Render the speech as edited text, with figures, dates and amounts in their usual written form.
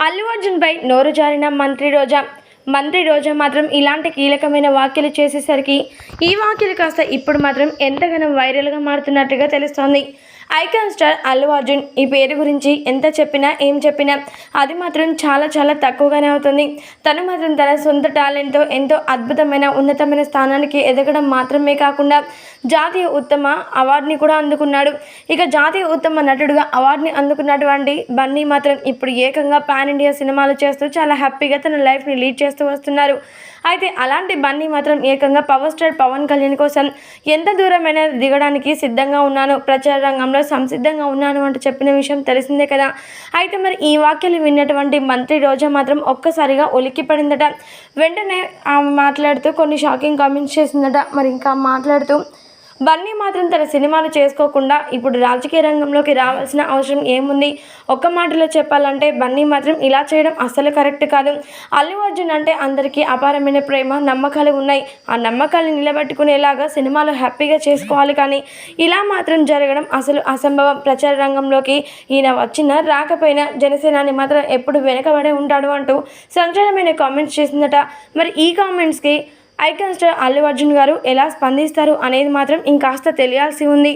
అల్లు అర్జున్ పై నోరు జారిన మంత్రి రోజా మాత్రం ఇలాంటి కీలకమైన వ్యాఖ్యలు చేసేసరికి ఈ వ్యాఖ్యలు కాస్త ఇప్పుడు మాత్రం ఎంతగానో వైరల్గా మారుతున్నట్టుగా తెలుస్తోంది. ఐకాన్ స్టార్ అల్లు అర్జున్ ఈ పేరు గురించి ఎంత చెప్పినా ఏం చెప్పినా అది మాత్రం చాలా తక్కువగానే అవుతుంది. తను మాత్రం తన సొంత టాలెంట్తో ఎంతో అద్భుతమైన ఉన్నతమైన స్థానానికి ఎదగడం మాత్రమే కాకుండా జాతీయ ఉత్తమ అవార్డుని కూడా అందుకున్నాడు. ఇక జాతీయ ఉత్తమ నటుడుగా అవార్డుని అందుకున్నటువంటి బన్నీ మాత్రం ఇప్పుడు ఏకంగా పాన్ ఇండియా సినిమాలు చేస్తూ చాలా హ్యాపీగా తన లైఫ్ని లీడ్ చేస్తూ వస్తున్నారు. అయితే అలాంటి బన్నీ మాత్రం ఏకంగా పవర్ స్టార్ పవన్ కళ్యాణ్ కోసం ఎంత దూరమైనా దిగడానికి సిద్ధంగా ఉన్నాను, ప్రచార రంగంలో సంసిద్ధంగా ఉన్నాను అంటూ చెప్పిన విషయం తెలిసిందే కదా. అయితే మరి ఈ వాక్యాలు విన్నటువంటి మంత్రి రోజా మాత్రం ఒక్కసారిగా ఉలిక్కి పడిందట. వెంటనే ఆమె మాట్లాడుతూ కొన్ని షాకింగ్ కామెంట్స్ చేసిందట. మరి ఇంకా మాట్లాడుతూ బన్నీ మాత్రం తన సినిమాలు చేసుకోకుండా ఇప్పుడు రాజకీయ రంగంలోకి రావాల్సిన అవసరం ఏముంది? ఒక్క మాటలో చెప్పాలంటే బన్నీ మాత్రం ఇలా చేయడం అస్సలు కరెక్ట్ కాదు. అల్లు అర్జున్ అంటే అందరికీ అపారమైన ప్రేమ, నమ్మకాలు ఉన్నాయి. ఆ నమ్మకాలు నిలబెట్టుకునేలాగా సినిమాలు హ్యాపీగా చేసుకోవాలి. కానీ ఇలా మాత్రం జరగడం అసలు అసంభవం. ప్రచార రంగంలోకి ఈయన వచ్చినా రాకపోయినా జనసేనాని మాత్రం ఎప్పుడు వెనకబడే ఉంటాడు అంటూ సంచలనమైన కామెంట్స్ చేసిందట. మరి ఈ కామెంట్స్కి ఐకాన్ స్టార్ అల్లు అర్జున్ గారు ఎలా స్పందిస్తారు అనేది మాత్రం ఇంకాస్త తెలియాల్సి ఉంది.